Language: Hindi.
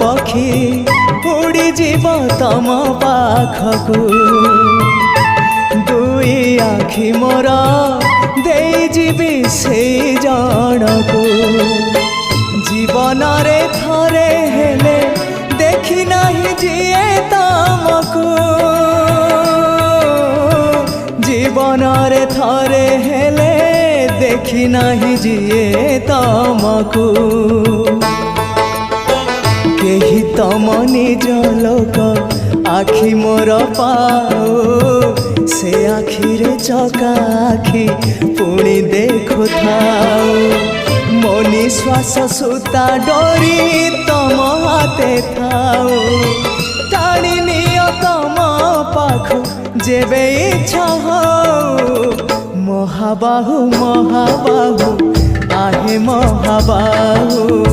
पक्षी उड़ी जीव तम पाखकू दुई आखि मोर दे जीवी से जनकू जीवन रे थरे हेले देखी नहीं जिए तमकू जीवन रे थरे हेले देखी नहीं जिए तमकू केही तम निज लोक आखि मोर पाओ से आखिरे चका आखि पुणी देखु थाओ मो निश्वास सुता डोरी तम हाथे थाओ टाणी नियो तम पाखु जेबे इच्छा हो महाबाहु महाबाहु आहे महाबाहु